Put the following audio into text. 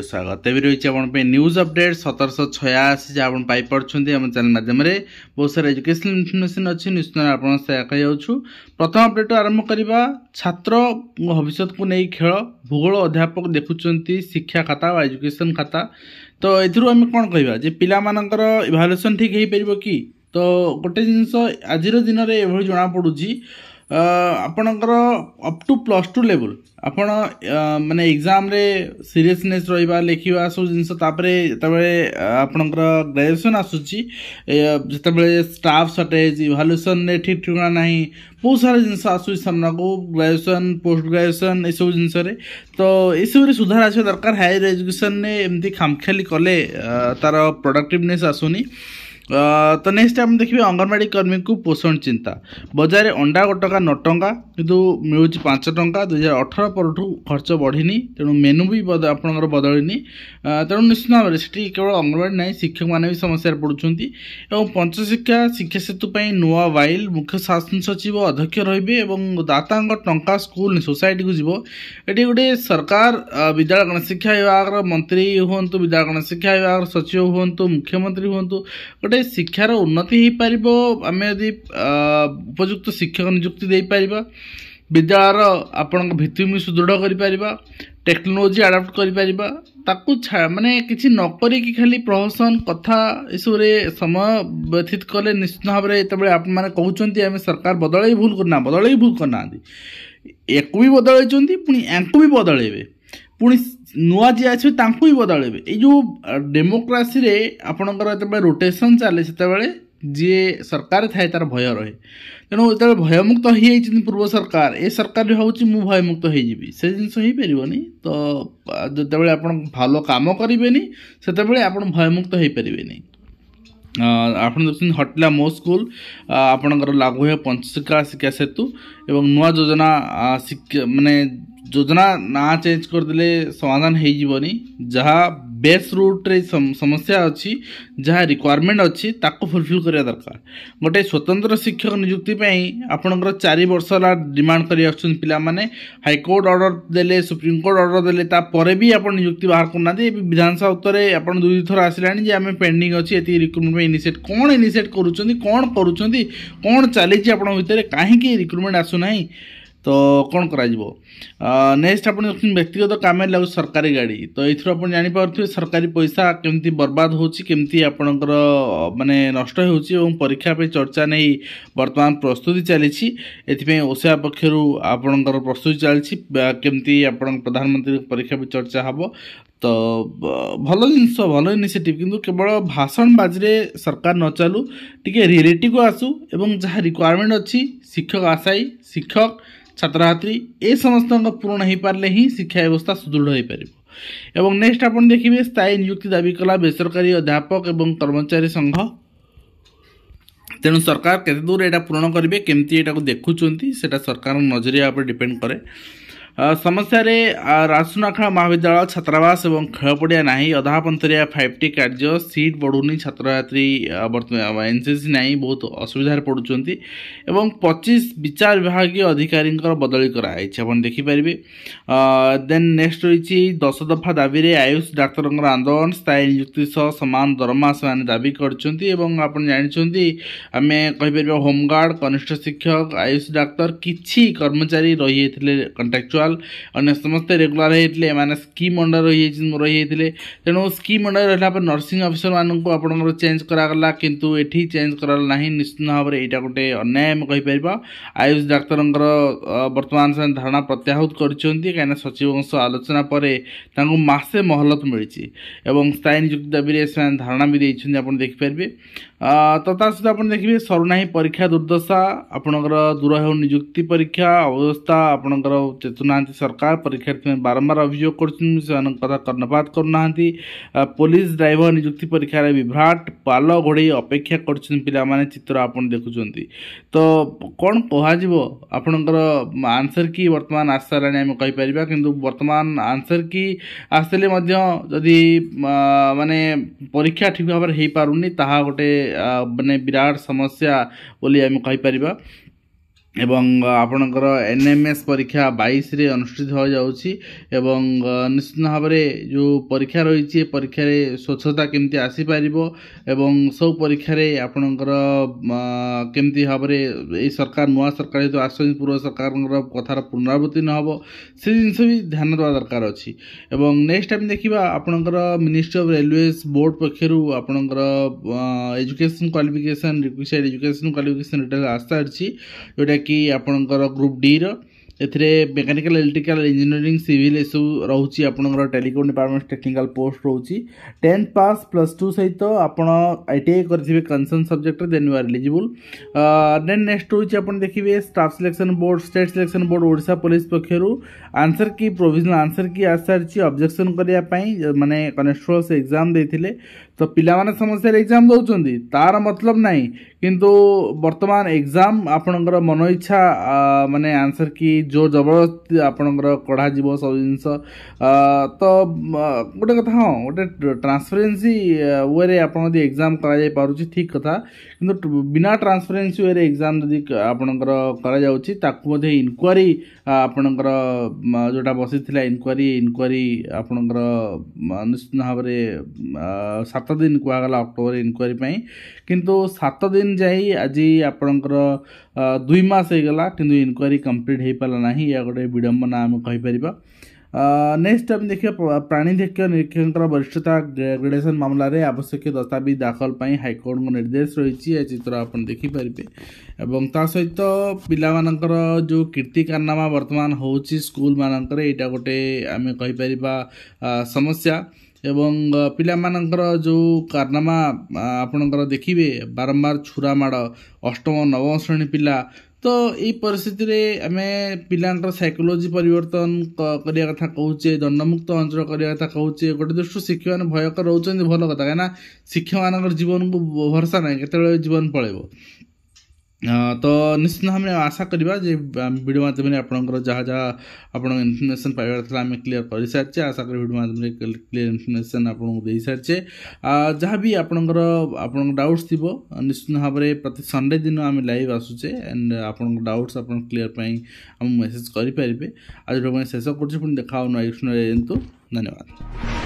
स्वागत तेज रही है न्यूज अपडेट 1786 जहाँ आप पाइपे आम चैनल मध्यम बहुत सारा एजुकेशनल इनफर्मेशन अच्छी निश्चित आपको प्रथम अपडेट आरंभ करवा छात्र भविष्य को नहीं खेल भूगोल अध्यापक देखुंत शिक्षा खाता व एजुकेशन खाता तो एम कौन कह पिला मानकर इभालुएसन ठीक हो पार कि तो गोटे जिनस आज दिन में जना पड़ी आपणकर अप टू +2 लेवल आपण माने एग्जाम रे सीरियसनेस रहिबा लिखिबा सब जिनस तापरे तबे आपणकर ग्रेजुएशन आसुची जतबे स्टाफ शॉर्टेज इवैल्यूएशन ने ठीक ठिकाना नहीं बहुत सारा जिनस आसु सामना को ग्रेजुएशन पोस्ट ग्रेजुएशन ए सब जिनस रे तो ए सब रे सुधार आसे दरकार हायर एजुकेशन ने एमती खामखेली कले तार प्रोडक्टिवनेस आसुनी तो नेक्स्ट आप देखिए अंगनवाड़ी कर्मी को पोषण चिंता बजार अंडा गोटका 9 टंका किंतु मिलूँ 5 टंका 2018 पर खर्च बढ़ीनी तेणु मेनू भी आपंकर बदलनी तेणु निश्चित भाव में से केवल अंगनवाड़ी ना शिक्षक मैंने भी समस्या पड़ुंट पंचशिक्षा शिक्षा सेतु नुआ वाइल मुख्य शासन सचिव अध्यक्ष रे दाता टंका स्कूल सोसाइटी को जीव ये गोटे सरकार विद्यालय गणशिक्षा विभाग मंत्री हूँ विद्यालय गणशिक्षा विभाग सचिव हूँ मुख्यमंत्री हूँ गोटे शिक्षार उन्नति हो पार आम यदि उपयुक्त शिक्षक नियुक्ति दे पारिबा विद्यालय आपण भित्तिभूमि सुदृढ़ कर टेक्नोलोजी आडाप्ट कर माने किसी नक खाली प्रहसन कथा इसुरे समय व्यतीत कले निश्चित भाव में जो आप कहते आम सरकार बदल भूल करना एक भी बदल पुणी भी बदलेबे पुणी नुआ जी आस भी बदलेबे ये जो डेमोक्रासी रे आपणकर जो रोटेशन चले से जी सरकार थाए तार भय रहे तेणु जो भयमुक्त हो पूर्व सरकार ए सरकार भी भावी मु भयमुक्त हो से जिन हो पारनि तो जो आप भल कम करेंगे से आप भयमुक्त हो पारे आप देखते हटिला मो स्कूल आपणकर लागू है पंचशिक्षा शिक्षा सेतु एवं नुआ योजना माने योजना ना चेंज करदे समाधान होनी जहाँ बेस रूट रे समस्या अच्छी जहाँ रिक्वायरमेंट अच्छी ताको फुलफिल करने दरकार गोटे स्वतंत्र शिक्षक नियुक्ति आपणकर 4 वर्ष डिमांड कर पिला माने हाईकोर्ट ऑर्डर देले सुप्रीम कोर्ट ऑर्डर देले तापर भी आप नियुक्ति बाहर करना विधानसभा उत्तर आप 2 थर आसिलानी आम पेंडिंग अच्छी ये रिक्रुटमेंट इनिशिएट कौन इनिशिएट कौन चली भितर कहीं रिक्रुटमेंट आसुना तो कौन करा नेक्स्ट आप व्यक्तिगत काम लगू सरकारी गाड़ी तो ये आप जानीपे सरकारी पैसा केमती बर्बाद होमती आपणकर माने नष्ट हो परीक्षा पे चर्चा नहीं वर्तमान प्रस्तुति चली ओसा पक्षर आपणकर प्रस्तुति चली केमती आप प्रधानमंत्री परीक्षा पे चर्चा हम तो भल जिनस भल इनिशिएटिव किंतु केवल भाषण बाजी सरकार न चलू टी रियलिटी को आसू एवं जहाँ रिक्वायरमेंट अच्छी शिक्षक आशायी शिक्षक छात्र छात्री ए समस्त पूर्ण हो पारे ही शिक्षा व्यवस्था सुदृढ़ हो पार एवं नेक्स्ट आप देखिए स्थायी नियुक्ति दाबी कला बेसरकारी अध्यापक एवं कर्मचारी संघ तेणु सरकार केते दूर एटा पूर्ण करेंगे केमती एटा को देखुंट से सरकार नजरिया पर डिपेंड करे समस्या रे राजसुनाखा महाविद्यालय छात्रावास एवं खेलपड़िया नहीं अधापंथरिया 5T कार्य सीट बढ़ुनी छात्र छात्री एनसीसी नहीं बहुत असुविधा पड़ुंट एवं 25 विचार विभाग अधिकारी बदली कराई आप देखिपारे देन नेक्स्ट रही 10 दफा दाबी रे आयुष डाक्तर आंदोलन स्थायी नियुक्ति सह समान दरमा से दाबी कर जानते आम कहीपर होमगार्ड कनिष्ठ शिक्षक आयुष डाक्तर किछि कर्मचारी रही कंट्राक्चुअल अन्य समस्त रेगुलर होते मैंने स्कीम अंडर रही तेणु स्कीम अंडर रहा नर्सिंग अफिसर मानक आप चेंज करागला किंतु एठी चेंज कराला नहीं निश्चित भाव में यहाँ गोटे अन्याय कहीपर आयुष डाक्तर वर्तमान से धारणा प्रत्याहृत कर कहीं सचिव आलोचना पर मासे महलत मिली स्थायी नियुक्ति दाबी धारणा भी देते आप देखिपारे तो सहित आप देखिए सरुना परीक्षा दुर्दशा आपणकर दूर हो नियुक्ति परीक्षा अव्यवस्था आपणकर चेतन बुझुना सरकार परीक्षार्थी बारंबार अभियोग कथा कर्णपात करना पुलिस ड्राइवर नियुक्ति परीक्षा विभ्राट पाल घोड़े अपेक्षा कर चित्र आपन देखुं तो कौन कह आपणकर आंसर की वर्तमान आस सारे आम कहीपर किंतु वर्तमान आंसर की आसले जदि माने परीक्षा ठीक भाव में हो पारुनी ताहा गोटे माने विराट समस्या बोली आम कहीपर एवं आपणकर एनएमएस परीक्षा 22 रे अनुष्ठित हो जाउछि एवं निश्चित भाव में जो परीक्षा रही परीक्षा स्वच्छता केमती आसी पारिबो एवं सब परीक्षा आपणकर केमती भाव में सरकार नुआ सरकार जो आसुछि पूर्व सरकार कथार पुनरावृत्ति न हो से जिनस भी ध्यान देवा दरकार अच्छी एवं नेक्स्ट टाइम देखा आपणकर मिनिस्ट्री ऑफ रेलवेज बोर्ड पक्षर आपणकर education qualification requisite education qualification retail आस्था जोटा कि आपणकर ग्रुप डी एथिरे मेकानिकल इलेक्ट्रिकल इंजीनियरिंग सिविल ये सब रोचे आपणकर टेलीकॉम डिपार्टमेंट टेक्निकल पोस्ट रोची 10th पास +2 सहित आपण आईटीआई करथिबे concern subject then you are eligible then next रोची आपण देखिबे staff selection board state selection board Odisha police पक्षरु answer key provisional answer key आसारची ऑब्जेक्शन करिया पई माने कनेस्टेबल्स एग्जाम देथिले तो पिला माने समस्या एग्जाम दउचंदी तार मतलब नहीं किंतु वर्तमान एग्जाम आपणकर मन इच्छा माने आंसर की जो जबरदस्ती आपणकर कढ़ा जीव सब जिनस तो गोटे कथा हाँ गोटे ट्रांसपेरेंसी वे रे आपण एग्जाम करा जाय पारुची ठीक कथा किंतु बिना ट्रांसपेरेंसी वे रे एग्जाम जदि आपणकर करा जाउची ताकु मध्ये इनक्वारी आपणकर जोटा बसिथिला इनक्वारी आपणकर निश्चित भाव में 7 दिन कहगला अक्टोबर इनक्वारी किंतु 7 दिन जाई आज आपणकर 2 मास हो गला किंतु इनक्वारी कंप्लीट हो पाला ना या गोटे विडंबना आम कहीपर नेक्स्ट टाइम देखिए प्राणीध्यक्ष निरीक्षक वरिष्ठता ग्रेडेशन मामलें आवश्यक दस्तावेज दाखल पर हाइकोर्ट निर्देश रही चित्र आप देखिपारे एवं ता सहित पिलामानंकर जो कीर्ति कारनामा वर्तमान होची स्कूल मानकर यहाँ गोटे आम कहीपर समस्या एवं पिलामानंकर जो कारनामा आपणकर देखिए बारंबार छुरा माड़ 8म 9म श्रेणी पिला तो ये परिस्थिति रे आमे पिलांकर साइकोलॉजी परिवर्तन करिया कथा कहूचे दंडमुक्त अंचल करिया कथा कहूचे गोटे दृष्टि शिक्षक मैंने भयकर रोचंदी भल कथा कहीं शिक्षक मानकर जीवन को भरसा ना केते जीवन पळेबो तो निश्चित भाव में आशा करवा जे वीडियो माध्यम आपंकर जहाँ जहाँ आप इनफर्मेशन पाइबार था आम क्लीयर कर सारी आशा करी वीडियो माध्यम क्लीयर इनफर्मेशन आपको दे सारी जहाँ भी आपंकर आप डाउट्स थी निश्चित भाव में प्रति संडे दिन आम लाइव आसुचे एंड आप डाउट्स आप क्लीयर आम मेसेज करेंगे आज वीडियो शेष कर देखा धन्यवाद।